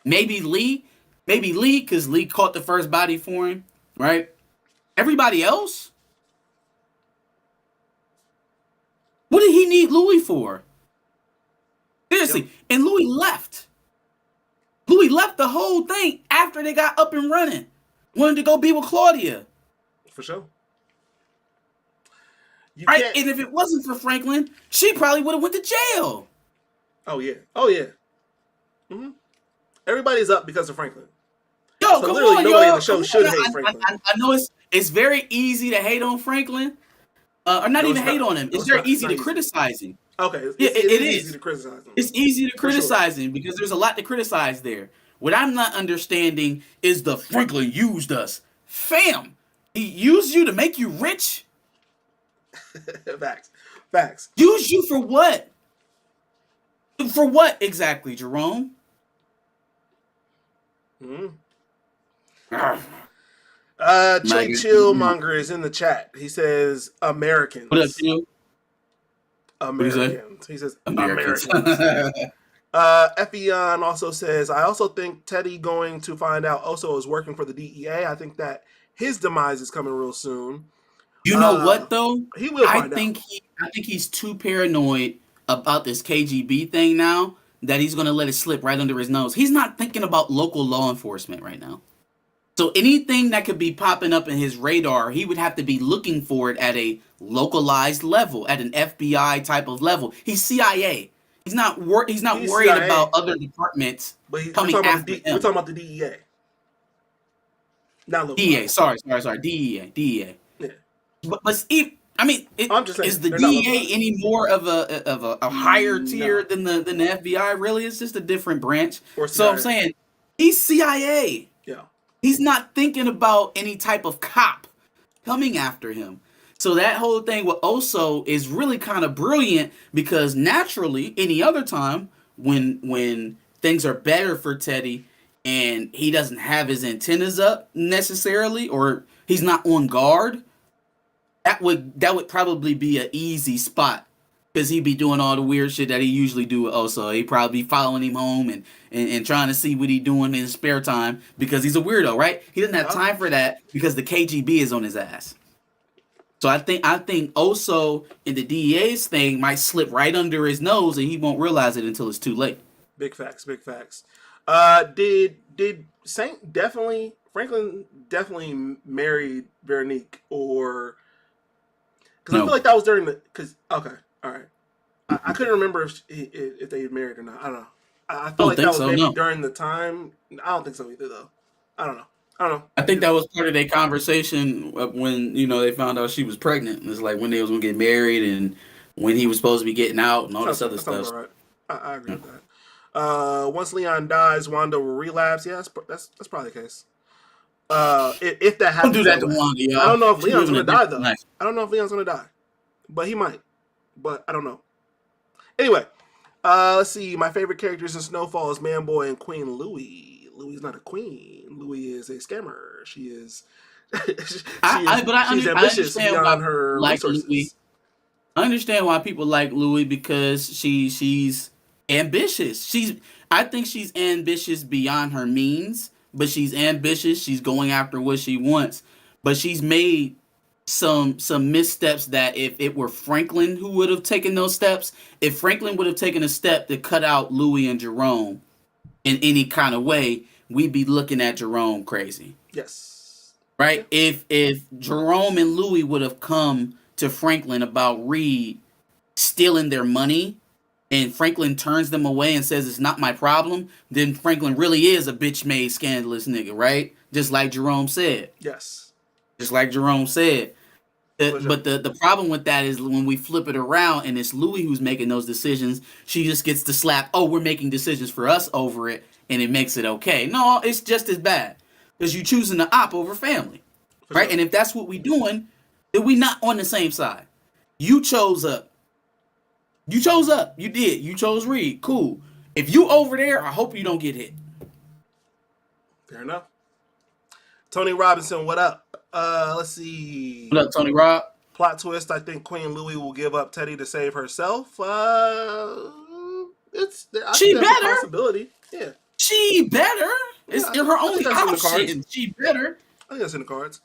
Maybe Lee, because Lee caught the first body for him, right? Everybody else? What did he need Louis for? Seriously. Yep. And Louis left. Louis left the whole thing after they got up and running. Wanted to go be with Claudia. For sure. You Right? can't. And if it wasn't for Franklin, she probably would have went to jail. Oh yeah. Oh yeah. Mm-hmm. Everybody's up because of Franklin. Yo, So come literally, on, nobody in the yo. show Come should on. hate Franklin. I know it's very easy to hate on Franklin. Or not No, even it's hate not. on him. No, It's it's very not. It's easy not to easy. criticize him. Okay, Yeah, it is is. easy to criticize him. It's easy to For sure. criticize him because there's a lot to criticize there. What I'm not understanding is the Franklin used us. Fam, he used you to make you rich? Facts. Facts. Use you for what? For what exactly, Jerome? Mm-hmm. Ugh. Chili Chillmonger is in the chat. He says Americans. What up, Chill? Americans. He says Americans. Americans. Effion also says, I also think Teddy going to find out Oso is working for the DEA. I think that his demise is coming real soon. You know what though? He will find out. I think he's too paranoid about this KGB thing now that he's gonna let it slip right under his nose. He's not thinking about local law enforcement right now. So anything that could be popping up in his radar, he would have to be looking for it at a localized level, at an FBI type of level. He's CIA. He's not worried CIA, about other departments coming after him. We're talking about the DEA. Not localized. DEA. Sorry. DEA. Yeah. But Steve, I mean, I'm just saying, is the DEA any more of a higher tier than the FBI? Really, it's just a different branch. So I'm saying he's CIA. Yeah. He's not thinking about any type of cop coming after him. So that whole thing with Oso is really kind of brilliant because naturally, any other time when things are better for Teddy and he doesn't have his antennas up necessarily or he's not on guard, that would probably be an easy spot because he'd be doing all the weird shit that he usually do with Oso. He'd probably be following him home and trying to see what he's doing in his spare time because he's a weirdo, right? He doesn't have time for that because the KGB is on his ass. So I think Oso and the DEA's thing might slip right under his nose and he won't realize it until it's too late. Big facts. Did Franklin definitely married Veronique or... Because I feel like that was during the... Okay, all right. I couldn't remember if they had married or not. I don't know. I felt like that was maybe during the time. I don't think so either, though. I don't know. I think that was part of their conversation when, they found out she was pregnant. It's like when they was going to get married and when he was supposed to be getting out and all this other stuff. Right. I agree with that. Once Leon dies, Wanda will relapse. Yeah, that's probably the case. If that happens, don't do that to Wanda, y'all. I don't know if Leon's going to die, though. I don't know if Leon's going to die. But he might. But I don't know. Anyway, let's see. My favorite characters in Snowfall is Manboy and Queen Louie. Louie's not a queen. Louie is a scammer. She is. she's ambitious beyond her resources. Louie. I understand why people like Louie because she's ambitious. I think she's ambitious beyond her means, but she's ambitious. She's going after what she wants, but she's made some missteps that if it were Franklin who would have taken those steps, if Franklin would have taken a step to cut out Louie and Jerome in any kind of way, we'd be looking at Jerome crazy. Yes. Right? Yeah. If Jerome and Louie would have come to Franklin about Reed stealing their money and Franklin turns them away and says it's not my problem, then Franklin really is a bitch-made scandalous nigga, right? Just like Jerome said. Yes. Just like Jerome said. But the problem with that is when we flip it around and it's Louie who's making those decisions, she just gets to slap, oh, we're making decisions for us over it, and it makes it okay. No, it's just as bad because you're choosing the op over family, right? And if that's what we're doing, then we not on the same side. You chose up. You did. You chose Reed. Cool. If you over there, I hope you don't get hit. Fair enough. Tony Robinson, what up? Let's see. What up, Tony Rob? Plot twist, I think Queen Louie will give up Teddy to save herself. She better. A possibility. Yeah. She better. It's her only option. She better. I think that's in the cards.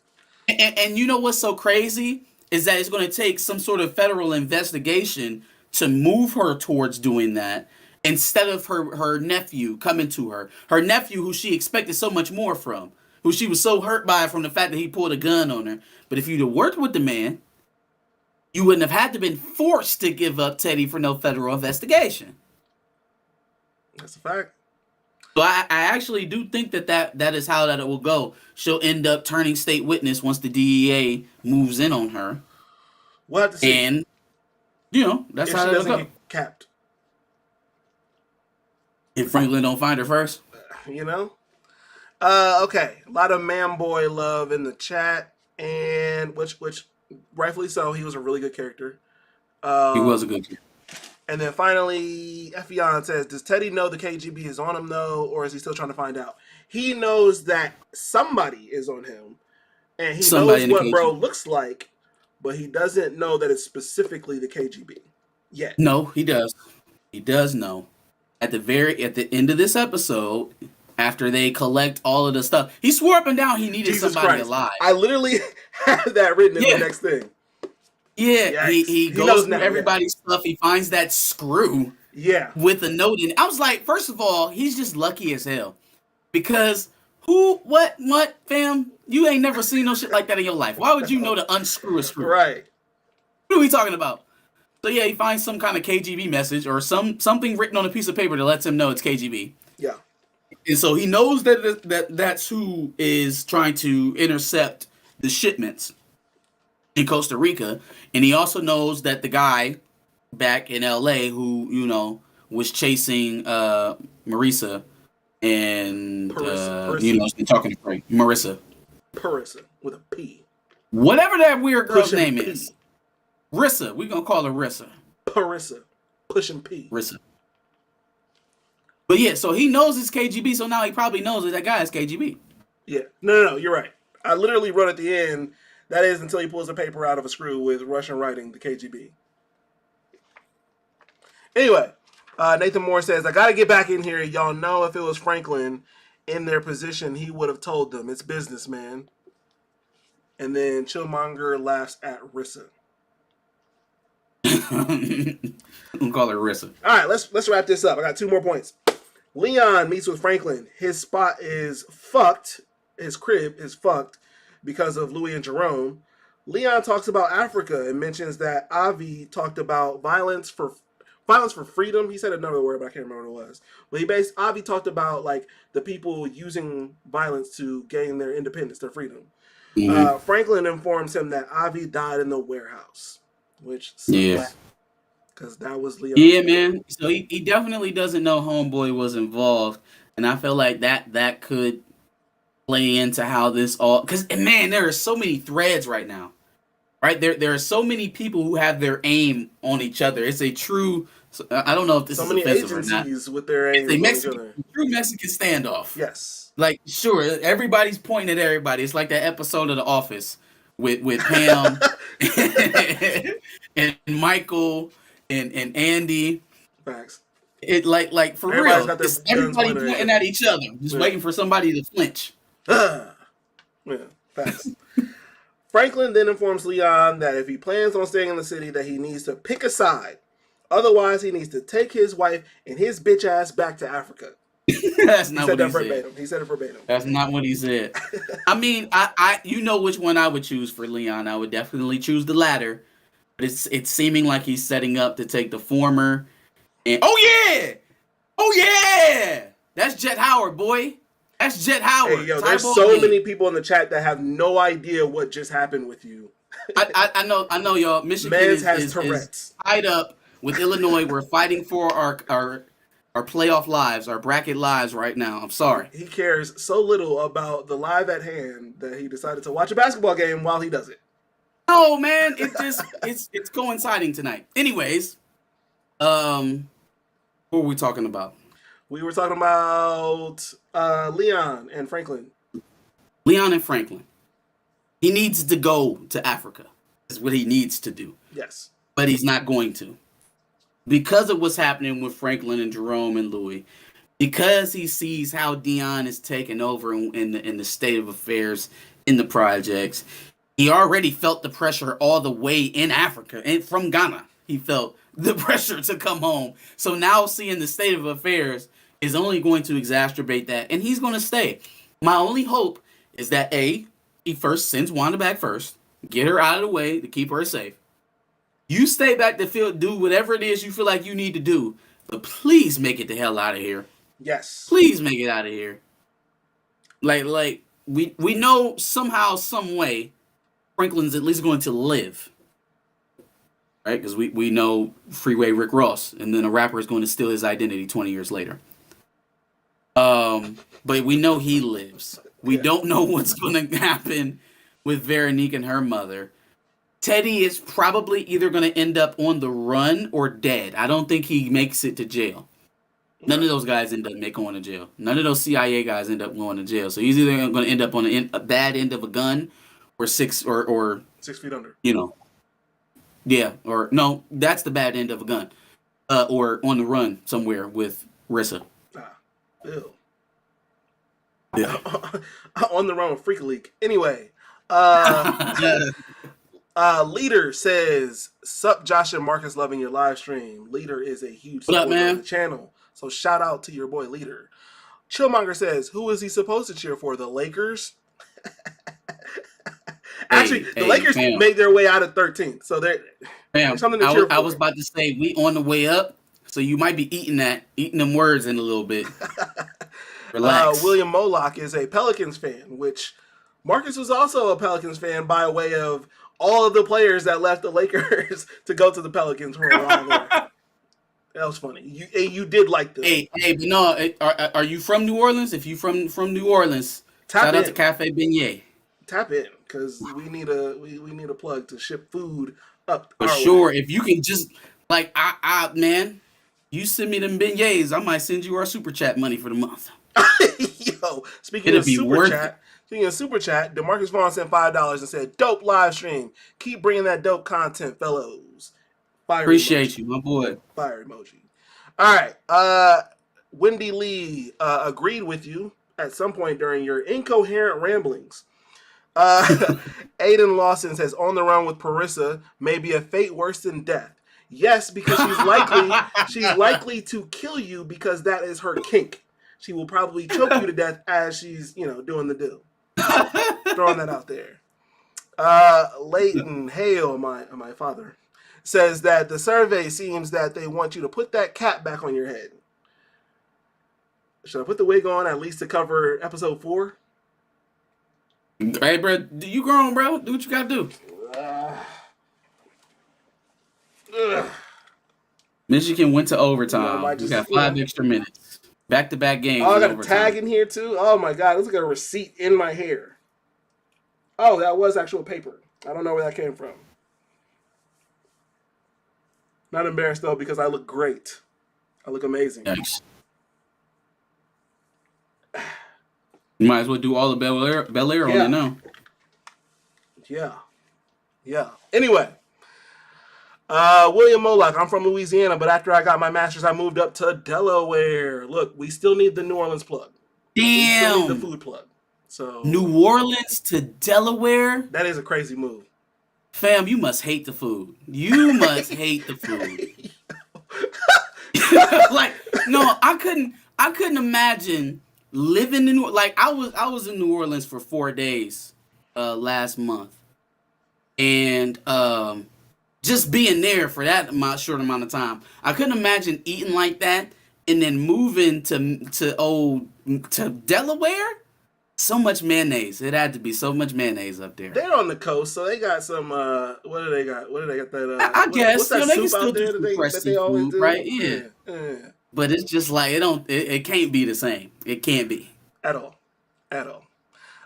And you know what's so crazy is that it's going to take some sort of federal investigation to move her towards doing that instead of her nephew coming to her. Her nephew, who she expected so much more from. Who she was so hurt by from the fact that he pulled a gun on her. But if you'd have worked with the man, you wouldn't have had to been forced to give up Teddy for no federal investigation. That's a fact. So I actually do think that is how that it will go. She'll end up turning state witness once the DEA moves in on her. We'll have to see. And, that's if how she that'll doesn't go. get capped. If Franklin don't find her first. Okay. A lot of man boy love in the chat, and which rightfully so. He was a really good character. He was a good character. And then finally, Effion says, does Teddy know the KGB is on him, though, or is he still trying to find out? He knows that somebody is on him, and he knows what bro looks like, but he doesn't know that it's specifically the KGB yet. No, he does. He does know. At the end of this episode, after they collect all of the stuff, he swore up and down he needed somebody alive. I literally have that written in the next thing. Yeah, he goes through everybody's stuff. He finds that screw. Yeah. With a note in it. I was like, first of all, he's just lucky as hell. Because what, fam? You ain't never seen no shit like that in your life. Why would you know to unscrew a screw? Right. What are we talking about? So yeah, he finds some kind of KGB message or something written on a piece of paper that lets him know it's KGB. Yeah. And so he knows that's who is trying to intercept the shipments in Costa Rica, and he also knows that the guy back in LA who was chasing Marissa and Parissa. has been talking to Frank. Marissa with a P. Whatever that weird girl's name is. Rissa. We're gonna call her Rissa. Parissa. Pushing P. Rissa. But yeah, so he knows it's KGB, so now he probably knows that guy is KGB. Yeah. No, you're right. I literally wrote at the end, that is until he pulls the paper out of a screw with Russian writing, the KGB. Anyway, Nathan Moore says, I got to get back in here. Y'all know if it was Franklin in their position, he would have told them. It's business, man. And then Chillmonger laughs at Rissa. We'll call her Rissa. All right, let's wrap this up. I got 2 more points. Leon meets with Franklin. His spot is fucked. His crib is fucked because of Louis and Jerome. Leon talks about Africa and mentions that Avi talked about violence for freedom. He said another word, but I can't remember what it was. But Avi talked about like the people using violence to gain their independence, their freedom. Mm-hmm. Franklin informs him that Avi died in the warehouse, which because that was Leon. Yeah, man. So he definitely doesn't know Homeboy was involved, and I feel like that could play into how this all, because man, there are so many threads right now, right? There are so many people who have their aim on each other. It's a true, I don't know if this is offensive or not. With their aim on each other. True Mexican standoff. Yes. Like, sure, everybody's pointing at everybody. It's like that episode of The Office with Pam and Michael and Andy. Facts. It like for real. It's everybody pointing at each other, just waiting for somebody to flinch. Yeah, facts. Franklin then informs Leon that if he plans on staying in the city, that he needs to pick a side. Otherwise, he needs to take his wife and his bitch ass back to Africa. That's not what he said. He said it verbatim. That's not what he said. I mean, I you know which one I would choose for Leon. I would definitely choose the latter. But it's seeming like he's setting up to take the former. And oh yeah, that's Jet Howard, boy. That's Jet Howard. Hey, yo, there's so many people in the chat that have no idea what just happened with you. I know, y'all. Michigan is tied up with Illinois. We're fighting for our playoff lives, our bracket lives right now. I'm sorry. He cares so little about the live at hand that he decided to watch a basketball game while he does it. Oh man, it's coinciding tonight. Anyways, what were we talking about? We were talking about Leon and Franklin. Leon and Franklin. He needs to go to Africa. That's what he needs to do. Yes. But he's not going to. Because of what's happening with Franklin and Jerome and Louis. Because he sees how Deon is taking over in the state of affairs in the projects. He already felt the pressure all the way in Africa. And from Ghana, he felt the pressure to come home. So now seeing the state of affairs is only going to exacerbate that. And he's going to stay. My only hope is that, A, he first sends Wanda back first. Get her out of the way to keep her safe. You stay back the field, do whatever it is you feel like you need to do, but please make it the hell out of here. Yes. Please make it out of here. Like we know somehow, some way, Franklin's at least going to live, right? Because we know Freeway Rick Ross, and then a rapper is going to steal his identity 20 years later. But we know he lives. We don't know what's going to happen with Veronique and her mother. Teddy is probably either going to end up on the run or dead. I don't think he makes it to jail. None of those guys end up going to jail. None of those CIA guys end up going to jail. So he's either going to end up on a bad end of a gun, or 6 feet under. You know, yeah, or no, that's the bad end of a gun, or on the run somewhere with Rissa. Ew. Yeah. On the run with Freak League. Anyway, Leader says, "Sup, Josh and Marcus, loving your live stream. Leader is a huge supporter of the channel, so shout out to your boy Leader." Chillmonger says, "Who is he supposed to cheer for? The Lakers?" Actually, the Lakers made their way out of 13th, so there's something to cheer for. I was about to say, we on the way up, so you might be eating them words in a little bit. Relax. William Moloch is a Pelicans fan, which Marcus was also a Pelicans fan by way of all of the players that left the Lakers to go to the Pelicans for a while there. That was funny. You did like them. Hey, but no, are you from New Orleans? If you from New Orleans, shout out to Cafe Beignet. Tap in, because we need a plug to ship food up. For sure. Way. If you can just man, you send me them beignets, I might send you our super chat money for the month. Yo, speaking of super chat, DeMarcus Vaughn sent $5 and said, "Dope live stream. Keep bringing that dope content, fellows." Fire Appreciate emoji. You, my boy. Fire emoji. All right. Wendy Lee agreed with you at some point during your incoherent ramblings. Aiden Lawson says, "On the run with Parissa may be a fate worse than death." Yes, because she's likely to kill you because that is her kink. She will probably choke you to death as she's, doing the do. Throwing that out there. Leighton Hale, my father, says that the survey seems that they want you to put that cap back on your head. Should I put the wig on at least to cover episode 4? Hey, bro, you grown, bro. Do what you gotta do. Michigan went to overtime. We got 5 extra minutes. Back-to-back games. Oh, I got a tag in here, too? Oh, my God. Let's get a receipt in my hair. Oh, that was actual paper. I don't know where that came from. Not embarrassed, though, because I look great. I look amazing. Thanks. You might as well do all the Bel Air on it now. Yeah. Anyway. William Moloch, I'm from Louisiana, but after I got my master's, I moved up to Delaware. Look, we still need the New Orleans plug. Damn. We still need the food plug. So New Orleans to Delaware? That is a crazy move. Fam, you must hate the food. You must hate the food. No, I couldn't imagine living in I was in New Orleans for 4 days last month. And just being there for that short amount of time, I couldn't imagine eating like that and then moving to Delaware. So much mayonnaise. It had to be so much mayonnaise up there. They're on the coast, so they got some. What do they got? What do they got? That I guess what's that they soup can still out there do fresh that they always food, do? right? Yeah. But it's just like it can't be the same. It can't be at all.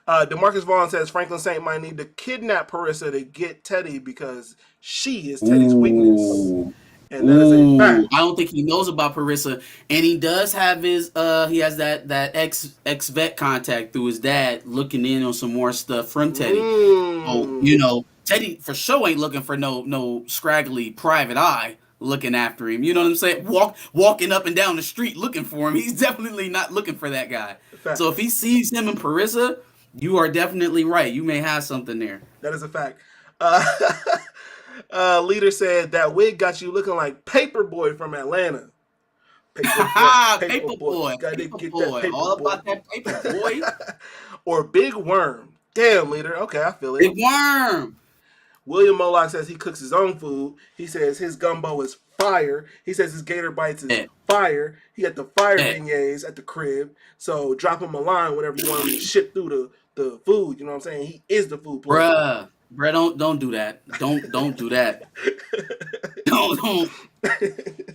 DeMarcus Vaughn says Franklin Saint might need to kidnap Parissa to get Teddy because she is Teddy's weakness. And that is a fact. I don't think he knows about Parissa, and he does have his he has that ex-vet contact through his dad looking in on some more stuff from Teddy. Oh, Teddy for sure ain't looking for no scraggly private eye looking after him. You know what I'm saying? Walking up and down the street looking for him. He's definitely not looking for that guy. So if he sees him in Parissa, you are definitely right. You may have something there. That is a fact. Leader said that wig got you looking like Paperboy from Atlanta. Paperboy. Gotta get that paper all boy. about that Paperboy. Or Big Worm. Damn, Leader. Okay, I feel it. Big Worm. William Moloch says he cooks his own food. He says his gumbo is fire. He says his gator bites is Yeah. fire. He got the fire Yeah. beignets at the crib. So drop him a line whenever you want him to ship through the food. You know what I'm saying? He is the food player. Bruh, don't do that. Don't do that.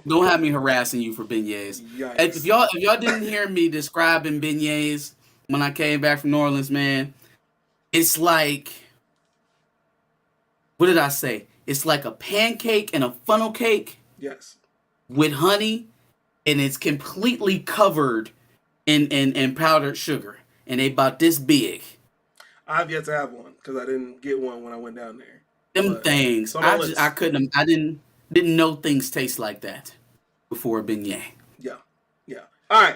Don't have me harassing you for beignets. If y'all didn't hear me describing beignets when I came back from New Orleans, man, it's like, what did I say? It's like a pancake and a funnel cake. Yes. With honey, and it's completely covered in powdered sugar, and they about this big. I've yet to have one because I didn't get one when I went down there. Them things, I didn't know things taste like that before a beignet. Yeah. All right.